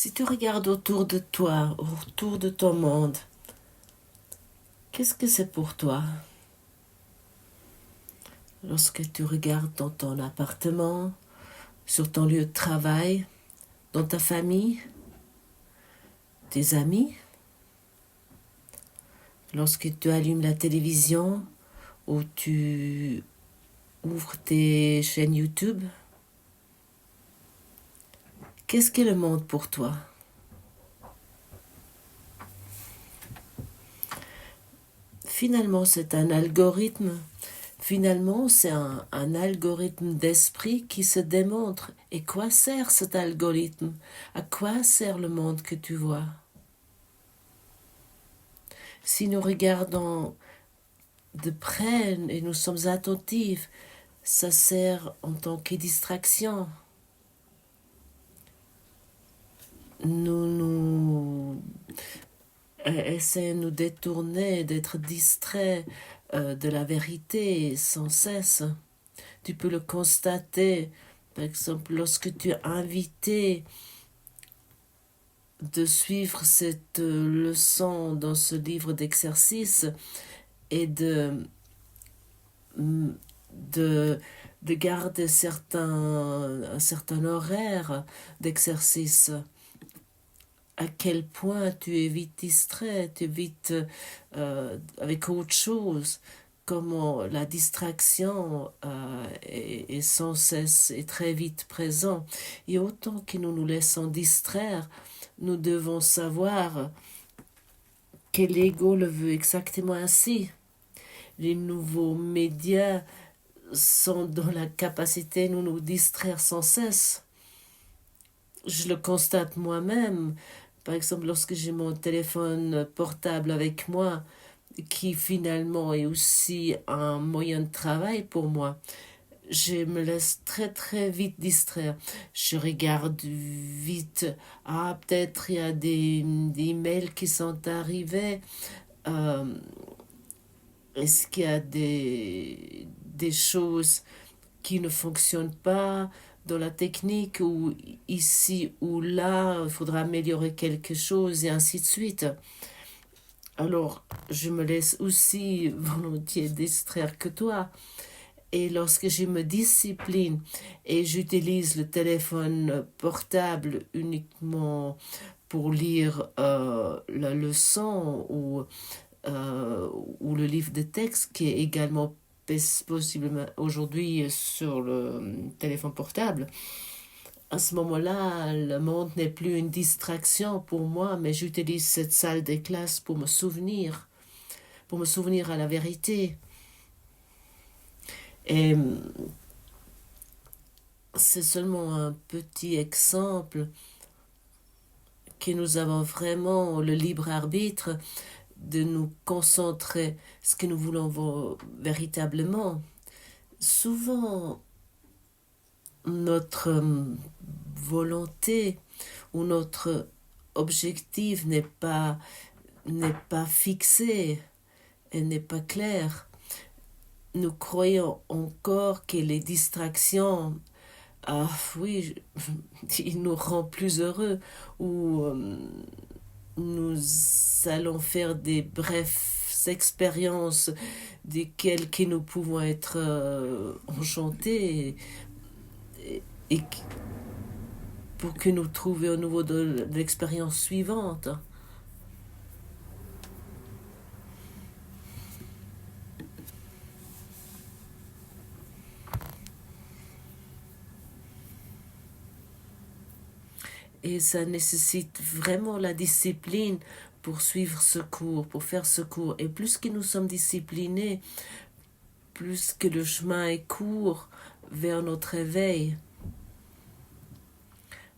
Si tu regardes autour de toi, autour de ton monde, qu'est-ce que c'est pour toi? Lorsque tu regardes dans ton appartement, sur ton lieu de travail, dans ta famille, tes amis, lorsque tu allumes la télévision ou tu ouvres tes chaînes YouTube, qu'est-ce qu'est le monde pour toi? Finalement, c'est un algorithme. Finalement, c'est un algorithme d'esprit qui se démontre. Et quoi sert cet algorithme? À quoi sert le monde que tu vois? Si nous regardons de près et nous sommes attentifs, ça sert en tant que distraction. Nous essayons de nous détourner, d'être distraits de la vérité sans cesse. Tu peux le constater, par exemple, lorsque tu es invité de suivre cette leçon dans ce livre d'exercice et de, de garder un certain horaire d'exercice. À quel point tu es vite distrait, tu es vite avec autre chose, comment la distraction est sans cesse et très vite présent. Et autant que nous nous laissons distraire, nous devons savoir que l'ego le veut exactement ainsi. Les nouveaux médias sont dans la capacité de nous distraire sans cesse. Je le constate moi-même. Par exemple, lorsque j'ai mon téléphone portable avec moi, qui finalement est aussi un moyen de travail pour moi, je me laisse très très vite distraire. Je regarde vite. Ah, peut-être il y a des mails qui sont arrivés. Euh, Est-ce qu'il y a des choses qui ne fonctionnent pas dans la technique ou ici ou là, il faudra améliorer quelque chose et ainsi de suite. Alors, je me laisse aussi volontiers distraire que toi. Et lorsque je me discipline et j'utilise le téléphone portable uniquement pour lire la leçon ou le livre de texte qui est également possiblement aujourd'hui sur le téléphone portable, à ce moment-là, le monde n'est plus une distraction pour moi, mais j'utilise cette salle de classe pour me souvenir à la vérité. Et c'est seulement un petit exemple que nous avons vraiment le libre arbitre de nous concentrer ce que nous voulons véritablement. Souvent, notre volonté ou notre objectif n'est pas fixé, elle n'est pas claire. Nous croyons encore que les distractions, ah oui, ils nous rendent plus heureux ou nous allons faire des brèves expériences desquelles que nous pouvons être enchantés et pour que nous trouvions au niveau de l'expérience suivante. Et ça nécessite vraiment la discipline pour suivre ce cours, pour faire ce cours. Et plus que nous sommes disciplinés, plus que le chemin est court vers notre éveil.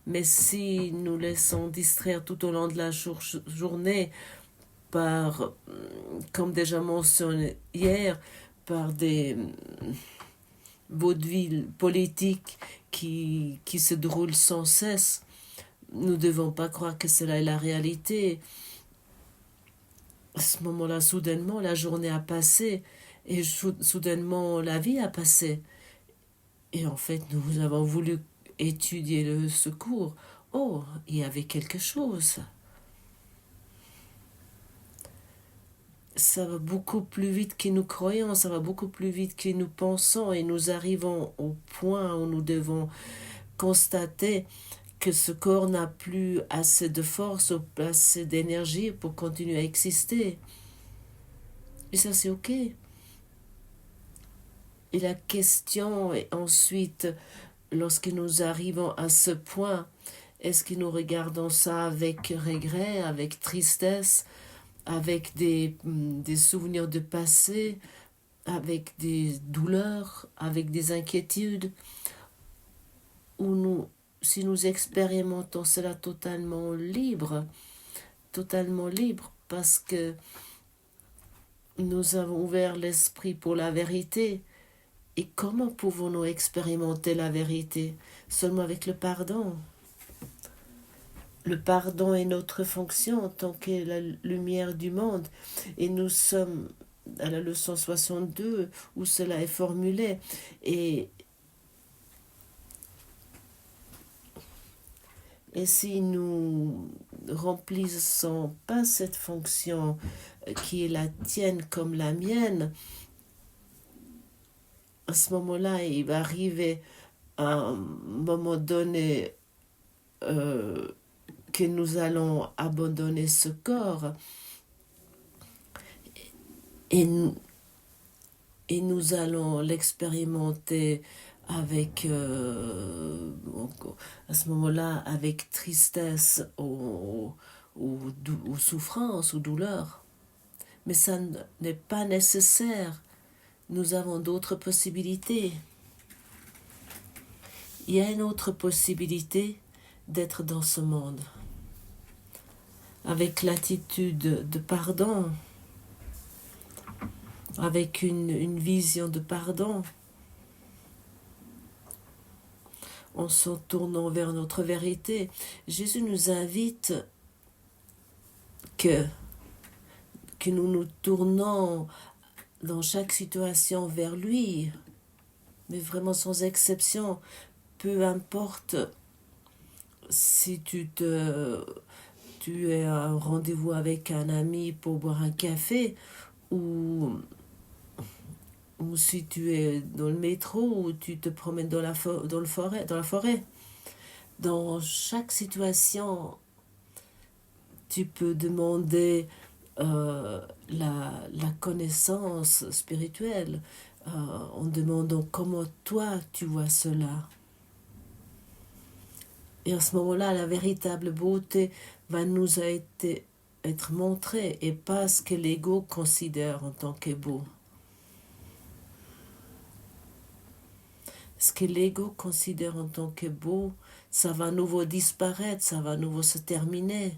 Mais si nous laissons distraire tout au long de la journée par, comme déjà mentionné hier, par des vaudevilles politiques qui se déroulent sans cesse, nous ne devons pas croire que cela est la réalité. À ce moment-là, soudainement, la journée a passé et soudainement, la vie a passé. Et en fait, nous avons voulu étudier le secours. oh, il y avait quelque chose. Ça va beaucoup plus vite que nous croyons, ça va beaucoup plus vite que nous pensons et nous arrivons au point où nous devons constater que ce corps n'a plus assez de force ou assez d'énergie pour continuer à exister. Et ça, c'est OK. Et la question est ensuite, lorsque nous arrivons à ce point, est-ce que nous regardons ça avec regret, avec tristesse, avec des souvenirs de passé, avec des douleurs, avec des inquiétudes, ou si nous expérimentons cela totalement libre, parce que nous avons ouvert l'esprit pour la vérité. Et comment pouvons-nous expérimenter la vérité? Seulement avec le pardon. Le pardon est notre fonction en tant que la lumière du monde. Et nous sommes à la leçon 62 où cela est formulé. Et si nous remplissons pas cette fonction qui est la tienne comme la mienne, à ce moment-là, il va arriver un moment donné que nous allons abandonner ce corps et nous allons l'expérimenter avec à ce moment-là avec tristesse ou souffrance ou douleur. Mais ça n'est pas nécessaire. Nous avons d'autres possibilités. Il y a une autre possibilité d'être dans ce monde. Avec l'attitude de pardon, avec une vision de pardon, en se tournant vers notre vérité. Jésus nous invite que nous nous tournons dans chaque situation vers lui, mais vraiment sans exception, peu importe si tu es à un rendez-vous avec un ami pour boire un café ou si tu es dans le métro ou tu te promènes dans la forêt. Dans chaque situation, tu peux demander la connaissance spirituelle en demandant comment toi tu vois cela. Et à ce moment-là, la véritable beauté va nous être montrée et pas ce que l'ego considère en tant que beau. Ce que l'ego considère en tant que beau, ça va à nouveau disparaître, ça va à nouveau se terminer.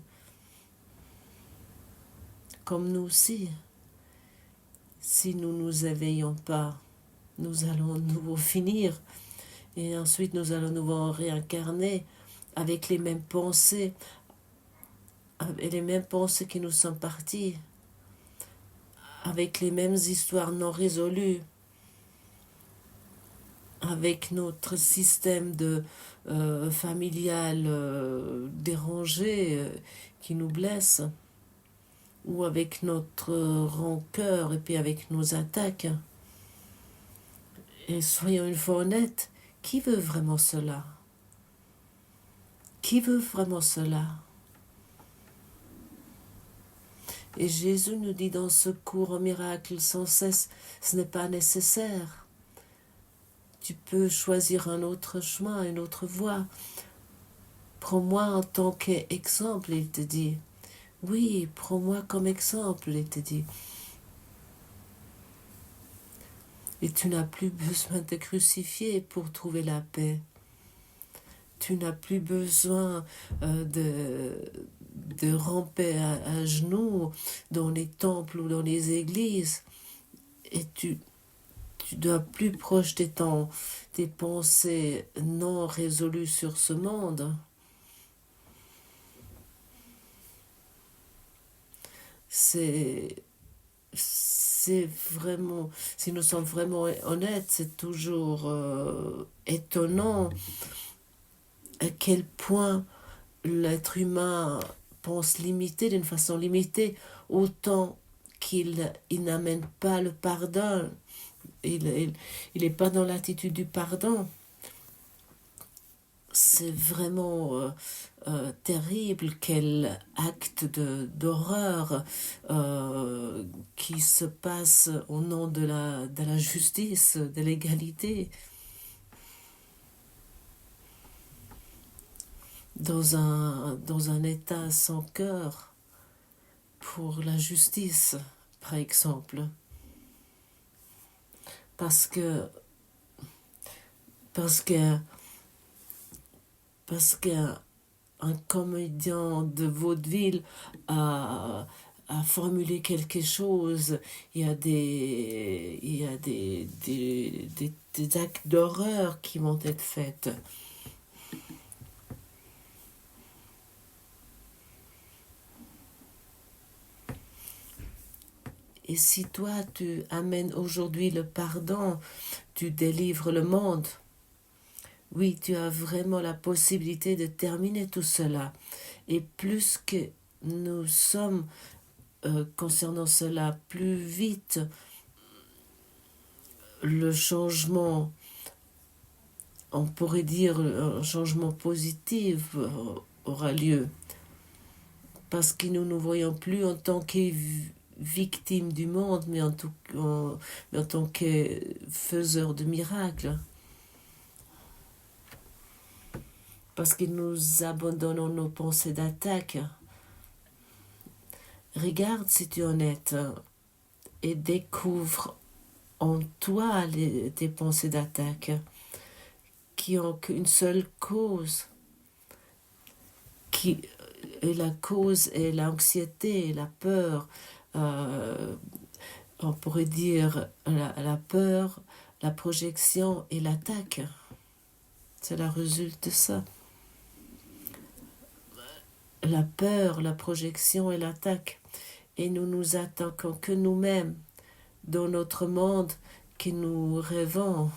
Comme nous aussi. Si nous ne nous éveillons pas, nous allons à nouveau finir. Et ensuite, nous allons à nouveau réincarner avec les mêmes pensées, avec les mêmes pensées qui nous sont parties, avec les mêmes histoires non résolues, avec notre système familial dérangé qui nous blesse, ou avec notre rancœur et puis avec nos attaques. Et soyons une fois honnêtes, qui veut vraiment cela? Qui veut vraiment cela? Et Jésus nous dit dans ce cours au miracle sans cesse, ce n'est pas nécessaire. Tu peux choisir un autre chemin, une autre voie. Prends-moi en tant qu'exemple, il te dit. Oui, prends-moi comme exemple, il te dit. Et tu n'as plus besoin de te crucifier pour trouver la paix. Tu n'as plus besoin de ramper à genoux dans les temples ou dans les églises. Et tu dois plus projeter tes pensées non résolues sur ce monde. C'est vraiment, si nous sommes vraiment honnêtes, c'est toujours étonnant à quel point l'être humain pense limité, d'une façon limitée, autant qu'il n'amène pas le pardon. Il n'est pas dans l'attitude du pardon. C'est vraiment terrible quel acte d'horreur qui se passe au nom de la justice, de l'égalité, dans un état sans cœur pour la justice, par exemple. Parce que un comédien de vaudeville a formulé quelque chose, il y a des actes d'horreur qui vont être faits. Et si toi, tu amènes aujourd'hui le pardon, tu délivres le monde. Oui, tu as vraiment la possibilité de terminer tout cela. Et plus que nous sommes concernant cela, plus vite le changement, on pourrait dire un changement positif aura lieu. Parce que nous ne nous voyons plus en tant que victimes du monde, mais en tant que faiseurs de miracles. Parce que nous abandonnons nos pensées d'attaque. Regarde si tu es honnête et découvre en toi tes pensées d'attaque qui ont qu'une seule cause, et la cause est l'anxiété, la peur, on pourrait dire la peur, la projection et l'attaque. Cela résulte de ça. La peur, la projection et l'attaque. Et nous nous attaquons que nous-mêmes dans notre monde que nous rêvons.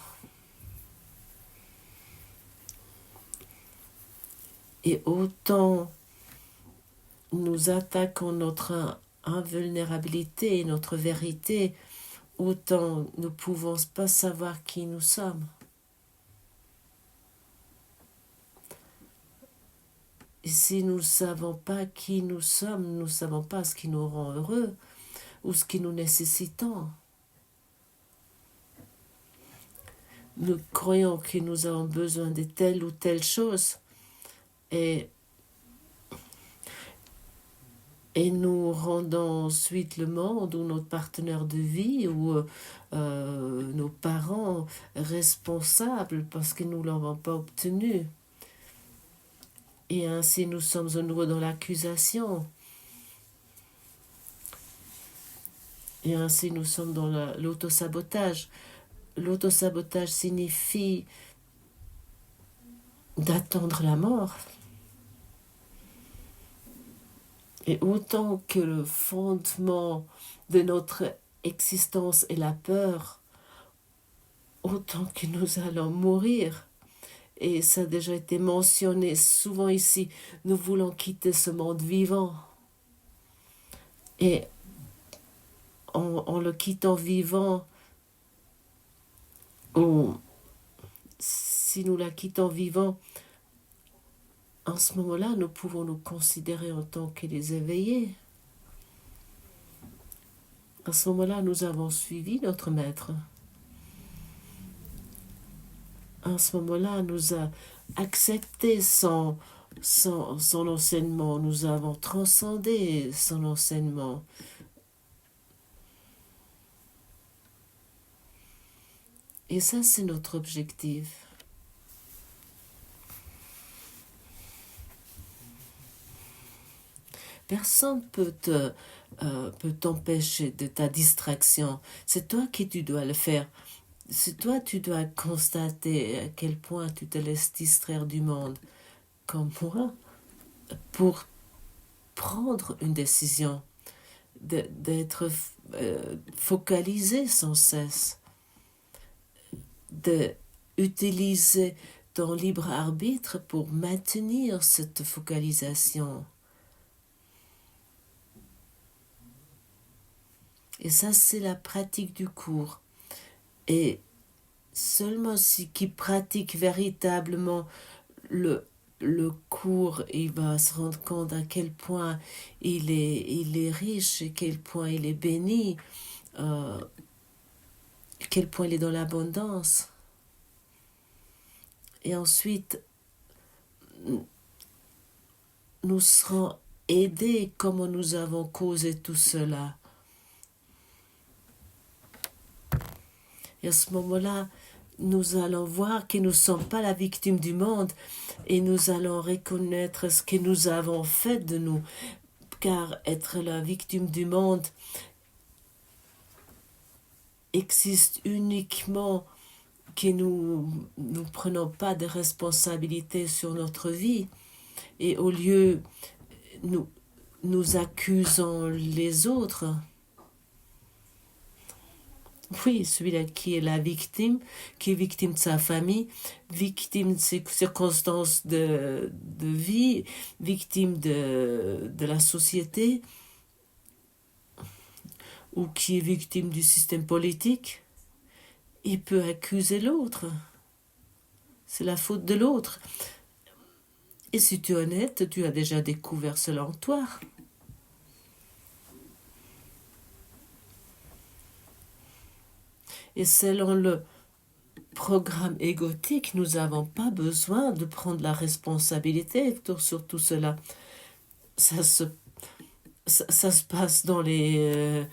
Et autant nous attaquons notre invulnérabilité et notre vérité, autant nous ne pouvons pas savoir qui nous sommes. Et si nous ne savons pas qui nous sommes, nous ne savons pas ce qui nous rend heureux ou ce que nous nécessitons. Nous croyons que nous avons besoin de telle ou telle chose et nous rendons ensuite le monde ou notre partenaire de vie ou nos parents responsables parce que nous ne l'avons pas obtenu. Et ainsi nous sommes à nouveau dans l'accusation. Et ainsi nous sommes dans l'autosabotage. L'autosabotage signifie d'attendre la mort. Et autant que le fondement de notre existence est la peur, autant que nous allons mourir. Et ça a déjà été mentionné souvent ici, nous voulons quitter ce monde vivant. Et en le quittant vivant, si nous la quittons vivant, en ce moment-là, nous pouvons nous considérer en tant que des éveillés. À ce moment-là, nous avons suivi notre maître. À ce moment-là, nous avons accepté son enseignement. Nous avons transcendé son enseignement. Et ça, c'est notre objectif. Personne peut t'empêcher de ta distraction. C'est toi qui tu dois le faire. C'est toi tu dois constater à quel point tu te laisses distraire du monde, comme moi, pour prendre une décision, d'être focalisé sans cesse, d'utiliser ton libre arbitre pour maintenir cette focalisation. Et ça, c'est la pratique du cours. Et seulement si qui pratique véritablement le cours, il va se rendre compte à quel point il est riche, à quel point il est béni, à quel point il est dans l'abondance. Et ensuite, nous serons aidés comme nous avons causé tout cela. Et à ce moment-là, nous allons voir que nous ne sommes pas la victime du monde et nous allons reconnaître ce que nous avons fait de nous. Car être la victime du monde existe uniquement que nous ne prenons pas de responsabilité sur notre vie et au lieu nous accusons les autres. Oui, celui-là qui est la victime, qui est victime de sa famille, victime de ses circonstances de vie, victime de la société, ou qui est victime du système politique, il peut accuser l'autre. C'est la faute de l'autre. Et si tu es honnête, tu as déjà découvert cela en toi. Et selon le programme égotique, nous n'avons pas besoin de prendre la responsabilité sur tout cela. Ça se passe dans les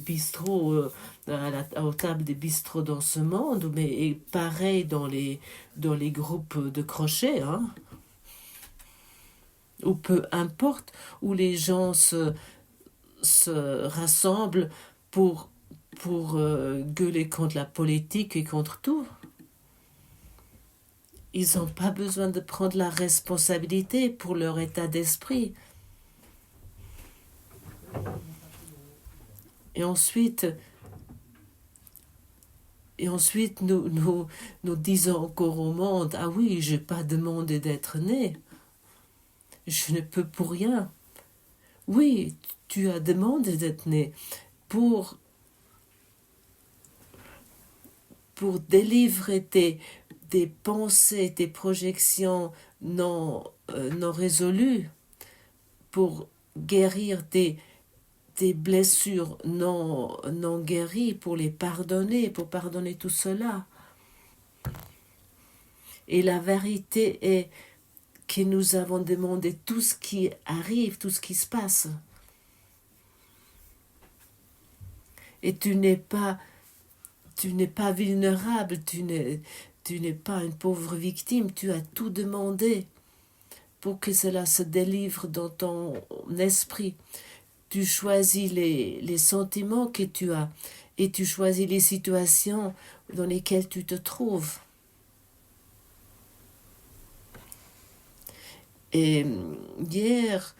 bistrots, aux tables des bistrots dans ce monde, mais pareil dans les groupes de crochet, hein, ou peu importe, où les gens se rassemblent pour gueuler contre la politique et contre tout. Ils n'ont pas besoin de prendre la responsabilité pour leur état d'esprit. Et ensuite nous disons encore au monde, ah oui, je n'ai pas demandé d'être né. Je ne peux pour rien. Oui, tu as demandé d'être né pour délivrer tes pensées, tes projections non résolues, pour guérir tes blessures non guéries, pour les pardonner, pour pardonner tout cela. Et la vérité est que nous avons demandé tout ce qui arrive, tout ce qui se passe. Et tu n'es pas vulnérable, tu n'es pas une pauvre victime, tu as tout demandé pour que cela se délivre dans ton esprit. Tu choisis les sentiments que tu as et tu choisis les situations dans lesquelles tu te trouves. Et hier,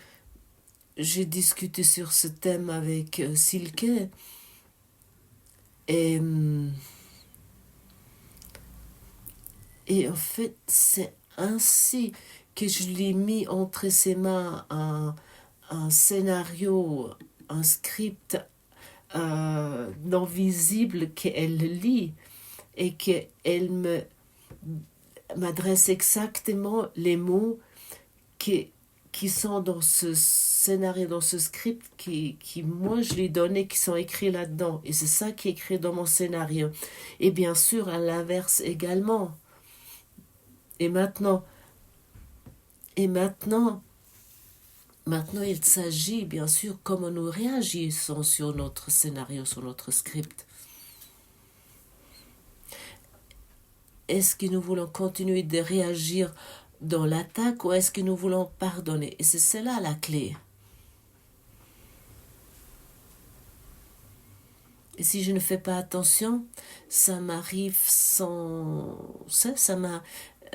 j'ai discuté sur ce thème avec Silke. Et en fait, c'est ainsi que je lui ai mis entre ses mains un scénario, un script non visible qu'elle lit et qu'elle m'adresse exactement les mots qui sont dans ce scénario, dans ce script qui moi je lui ai donné, qui sont écrits là-dedans. Et c'est ça qui est écrit dans mon scénario. Et bien sûr, à l'inverse également. Et maintenant, il s'agit bien sûr comment nous réagissons sur notre scénario, sur notre script. Est-ce que nous voulons continuer de réagir dans l'attaque ou est-ce que nous voulons pardonner? Et c'est cela la clé. Et si je ne fais pas attention, ça m'arrive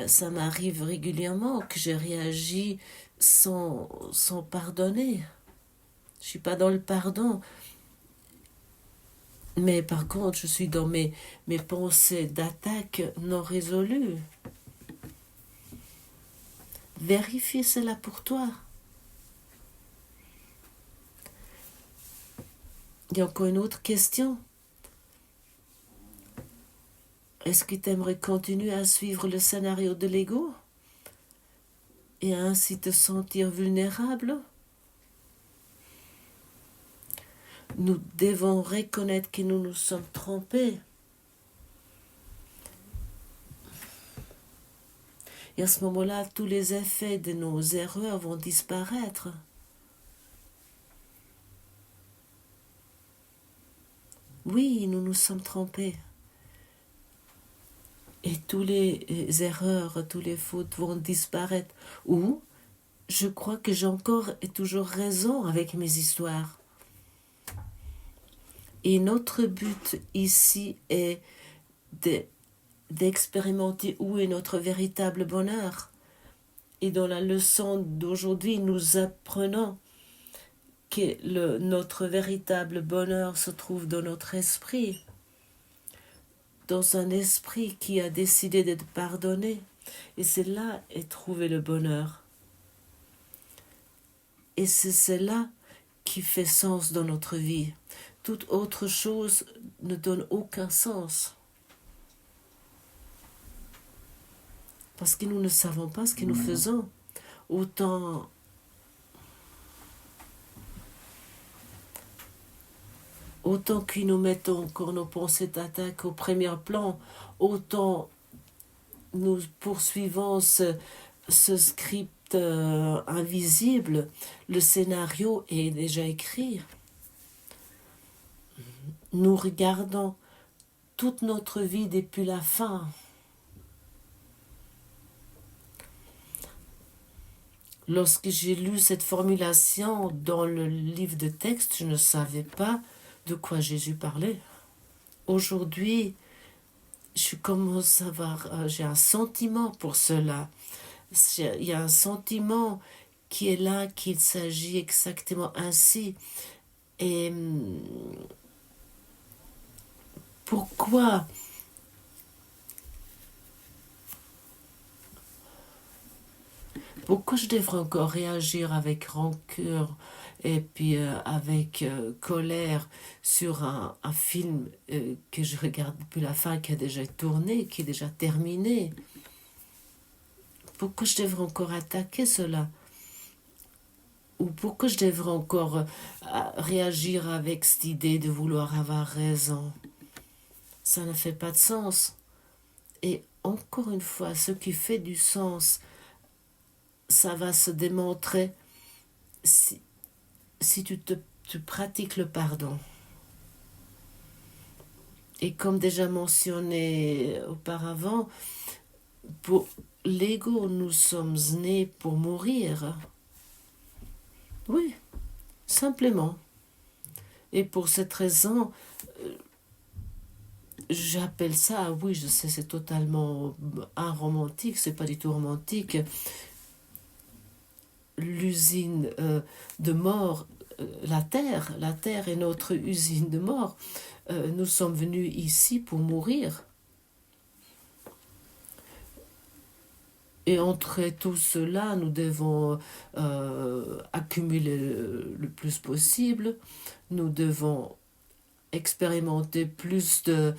ça m'arrive régulièrement que je réagis sans pardonner. Je ne suis pas dans le pardon. Mais par contre, je suis dans mes pensées d'attaque non résolues. Vérifie cela pour toi. Il y a encore une autre question. Est-ce que tu aimerais continuer à suivre le scénario de l'ego et ainsi te sentir vulnérable? Nous devons reconnaître que nous nous sommes trompés. Et à ce moment-là, tous les effets de nos erreurs vont disparaître. Oui, nous nous sommes trompés. Et toutes les erreurs, toutes les fautes vont disparaître. Ou, je crois que j'ai encore et toujours raison avec mes histoires. Et notre but ici est d'expérimenter où est notre véritable bonheur. Et dans la leçon d'aujourd'hui, nous apprenons que notre véritable bonheur se trouve dans notre esprit, dans un esprit qui a décidé d'être pardonné. Et c'est là est trouvé le bonheur. Et c'est cela qui fait sens dans notre vie. Toute autre chose ne donne aucun sens. Parce que nous ne savons pas ce que nous faisons. Autant que nous mettons encore nos pensées d'attaque au premier plan, autant nous poursuivons ce script invisible, le scénario est déjà écrit. Nous regardons toute notre vie depuis la fin. Lorsque j'ai lu cette formulation dans le livre de texte, je ne savais pas de quoi Jésus parlait. Aujourd'hui, je commence à avoir, j'ai un sentiment pour cela. Il y a un sentiment qui est là, qu'il s'agit exactement ainsi. Et pourquoi je devrais encore réagir avec rancœur et puis avec colère sur un film que je regarde depuis la fin, qui a déjà tourné, qui est déjà terminé? Pourquoi je devrais encore attaquer cela? Ou pourquoi je devrais encore réagir avec cette idée de vouloir avoir raison? Ça ne fait pas de sens. Et encore une fois, ce qui fait du sens, ça va se démontrer si tu pratiques le pardon. Et comme déjà mentionné auparavant, pour l'ego, nous sommes nés pour mourir. Oui, simplement. Et pour cette raison, j'appelle ça, oui, je sais, c'est totalement romantique, c'est pas du tout romantique. L'usine de mort, la terre est notre usine de mort. Nous sommes venus ici pour mourir. Et entre tout cela, nous devons accumuler le plus possible. Nous devons expérimenter plus de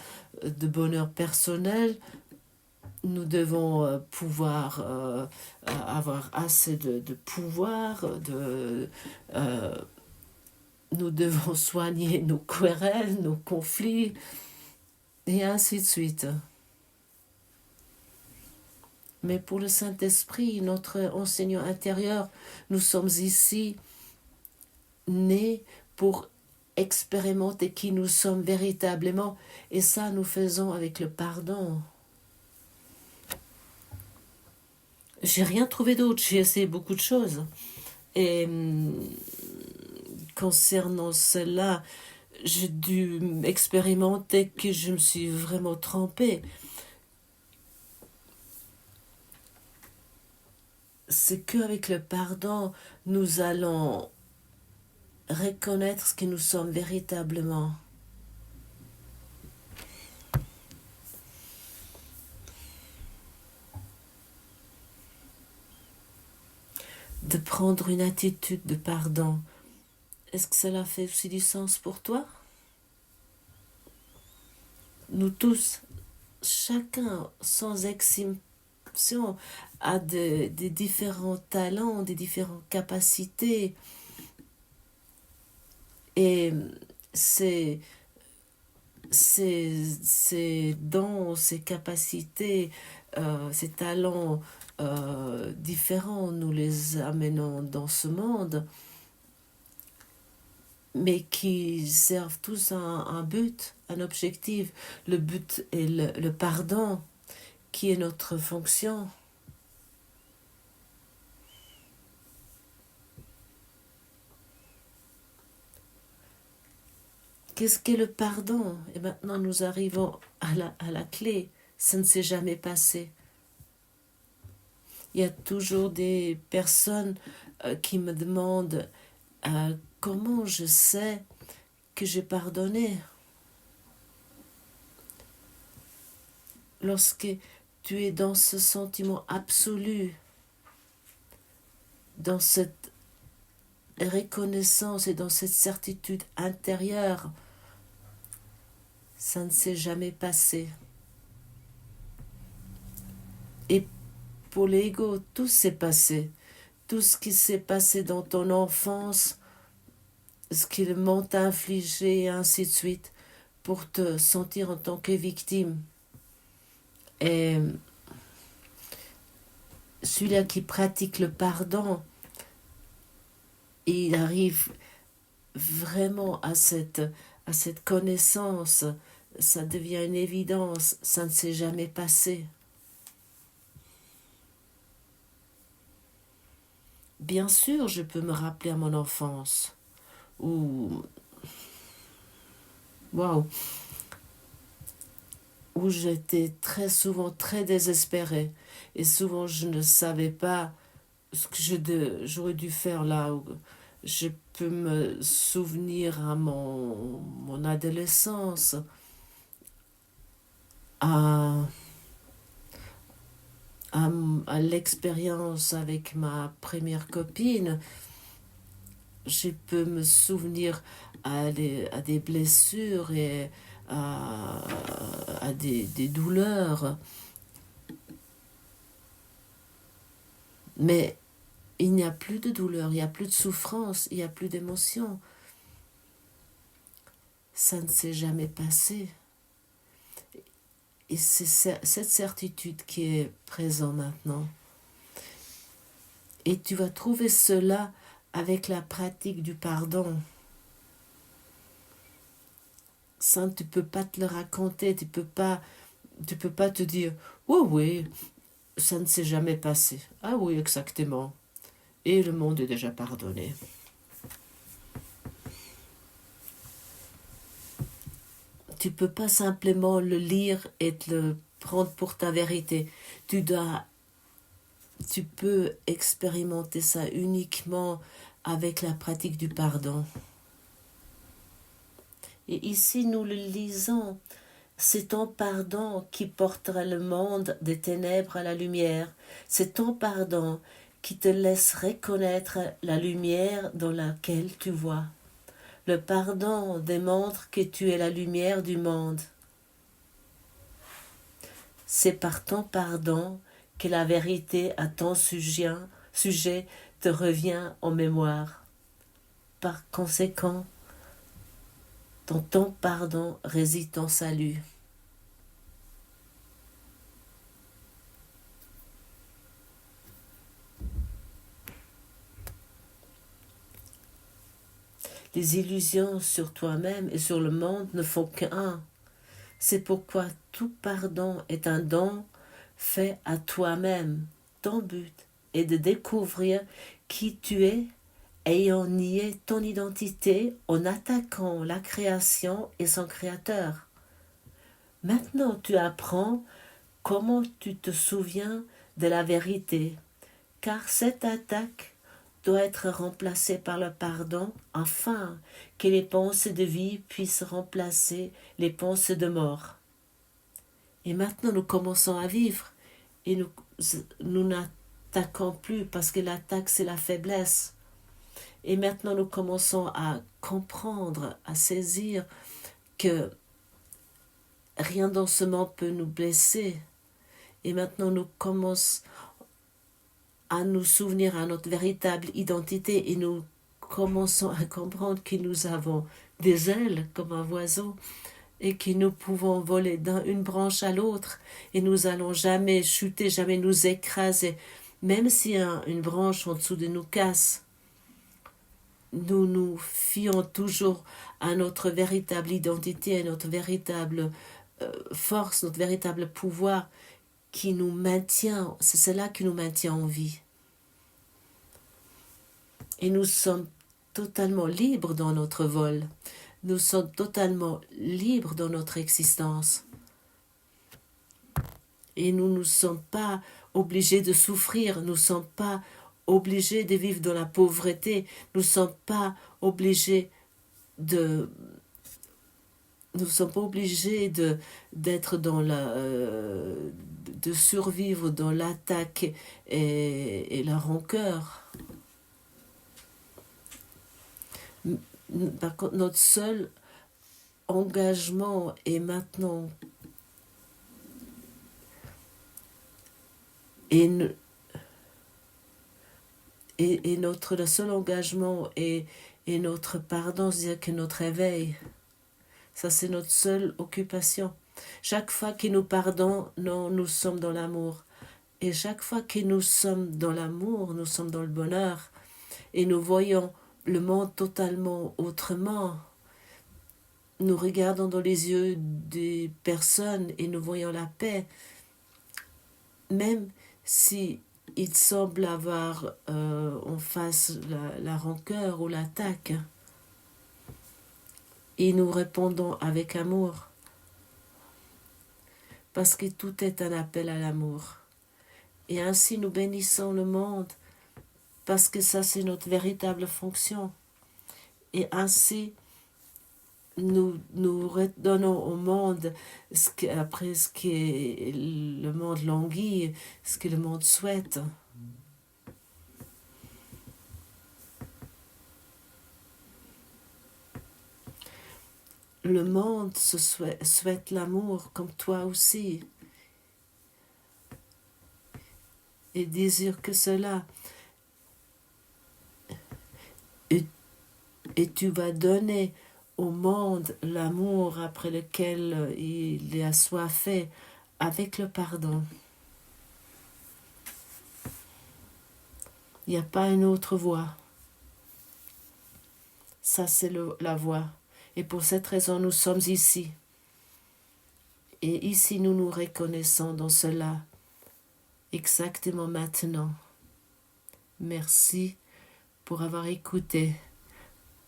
bonheur personnel. Nous devons pouvoir avoir assez de pouvoir. Nous devons soigner nos querelles, nos conflits, et ainsi de suite. Mais pour le Saint-Esprit, notre enseignant intérieur, nous sommes ici nés pour expérimenter qui nous sommes véritablement. Et ça, nous faisons avec le pardon. J'ai rien trouvé d'autre. J'ai essayé beaucoup de choses. Et concernant cela, j'ai dû expérimenter que je me suis vraiment trompée. C'est qu'avec le pardon, nous allons reconnaître ce que nous sommes véritablement. de prendre une attitude de pardon. Est-ce que cela fait aussi du sens pour toi? Nous tous, chacun sans exception, a des différents talents, des différentes capacités. Et ces dons, ces capacités, ces talents différents, nous les amenons dans ce monde, mais qui servent tous un but, un objectif. Le but est le pardon, qui est notre fonction. Qu'est-ce qu'est le pardon? Et maintenant nous arrivons à la clé. Ça ne s'est jamais passé. Il y a toujours des personnes qui me demandent comment je sais que j'ai pardonné. Lorsque tu es dans ce sentiment absolu, dans cette reconnaissance et dans cette certitude intérieure, ça ne s'est jamais passé. Et pour l'ego, tout s'est passé. Tout ce qui s'est passé dans ton enfance, ce qu'ils m'ont infligé et ainsi de suite, pour te sentir en tant que victime. Et celui-là qui pratique le pardon, il arrive vraiment à cette connaissance, ça devient une évidence, ça ne s'est jamais passé. Bien sûr, je peux me rappeler à mon enfance, où j'étais très souvent très désespérée, et souvent je ne savais pas ce que j'aurais dû faire là. Je peux me souvenir à mon adolescence, à l'expérience avec ma première copine. Je peux me souvenir à des blessures et à des douleurs. Mais il n'y a plus de douleur, il n'y a plus de souffrance, il n'y a plus d'émotion. Ça ne s'est jamais passé. Et c'est cette certitude qui est présente maintenant. Et tu vas trouver cela avec la pratique du pardon. Ça, tu ne peux pas te le raconter, tu peux pas te dire « Oh oui, ça ne s'est jamais passé. » Ah oui, exactement. Et le monde est déjà pardonné. Tu peux pas simplement le lire et te le prendre pour ta vérité. Tu peux expérimenter ça uniquement avec la pratique du pardon. Et ici, nous le lisons. C'est ton pardon qui portera le monde des ténèbres à la lumière. C'est ton pardon qui te laisse reconnaître la lumière dans laquelle tu vois. Le pardon démontre que tu es la lumière du monde. C'est par ton pardon que la vérité à ton sujet te revient en mémoire. Par conséquent, dans ton pardon réside ton salut. Les illusions sur toi-même et sur le monde ne font qu'un. C'est pourquoi tout pardon est un don fait à toi-même. Ton but est de découvrir qui tu es, ayant nié ton identité en attaquant la création et son créateur. Maintenant tu apprends comment tu te souviens de la vérité, car cette attaque doit être remplacée par le pardon afin que les pensées de vie puissent remplacer les pensées de mort. Et maintenant nous commençons à vivre et nous n'attaquons plus parce que l'attaque, c'est la faiblesse. Et maintenant, nous commençons à comprendre, à saisir que rien dans ce monde peut nous blesser. Et maintenant, nous commençons à nous souvenir à notre véritable identité et nous commençons à comprendre que nous avons des ailes comme un oiseau et que nous pouvons voler d'une branche à l'autre et nous allons jamais chuter, jamais nous écraser. Même si une branche en dessous de nous casse, nous nous fions toujours à notre véritable identité, à notre véritable force, notre véritable pouvoir qui nous maintient, c'est cela qui nous maintient en vie. Et nous sommes totalement libres dans notre vol. Nous sommes totalement libres dans notre existence. Et nous ne sommes pas obligés de souffrir, nous ne sommes pas obligés de vivre dans la pauvreté, nous ne sommes pas obligés de... Nous ne sommes pas obligés d'être dans la... de survivre dans l'attaque et la rancœur. Par contre, notre seul engagement est maintenant le seul engagement est notre pardon, c'est-à-dire que notre éveil. Ça, c'est notre seule occupation. Chaque fois que nous pardonnons, nous sommes dans l'amour. Et chaque fois que nous sommes dans l'amour, nous sommes dans le bonheur. Et nous voyons le monde totalement autrement. Nous regardons dans les yeux des personnes et nous voyons la paix. Même si il semble avoir en face la rancœur ou l'attaque. Et nous répondons avec amour. Parce que tout est un appel à l'amour. Et ainsi nous bénissons le monde. Parce que ça, c'est notre véritable fonction. Et ainsi, nous redonnons au monde après ce que le monde languit, ce que le monde souhaite. Le monde souhaite l'amour comme toi aussi. Et désire que cela. Et tu vas donner au monde l'amour après lequel il est assoiffé avec le pardon. Il n'y a pas une autre voie. Ça, c'est la voie. Et pour cette raison, nous sommes ici. Et ici, nous nous reconnaissons dans cela exactement maintenant. Merci pour avoir écouté,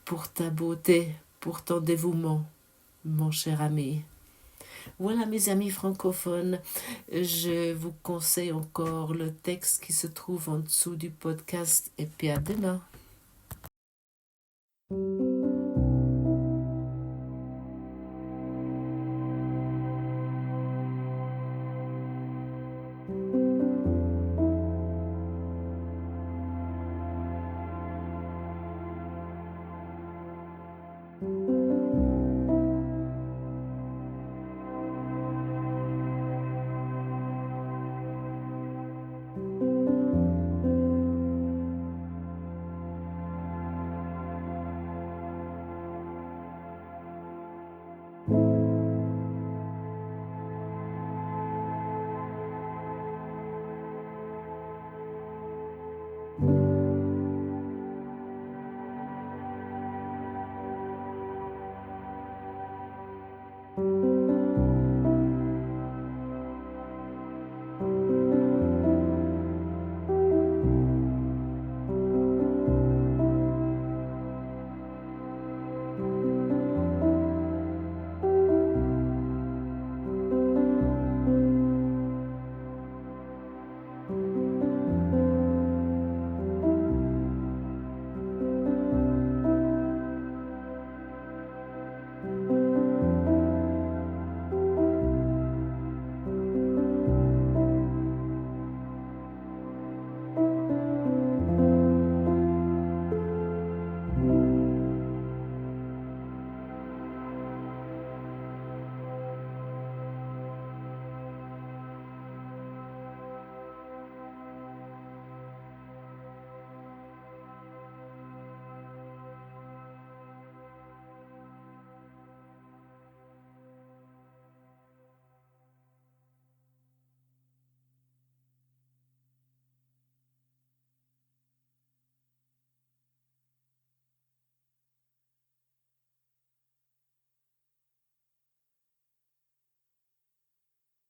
pour ta beauté, pour ton dévouement, mon cher ami. Voilà mes amis francophones, je vous conseille encore le texte qui se trouve en dessous du podcast et puis à demain.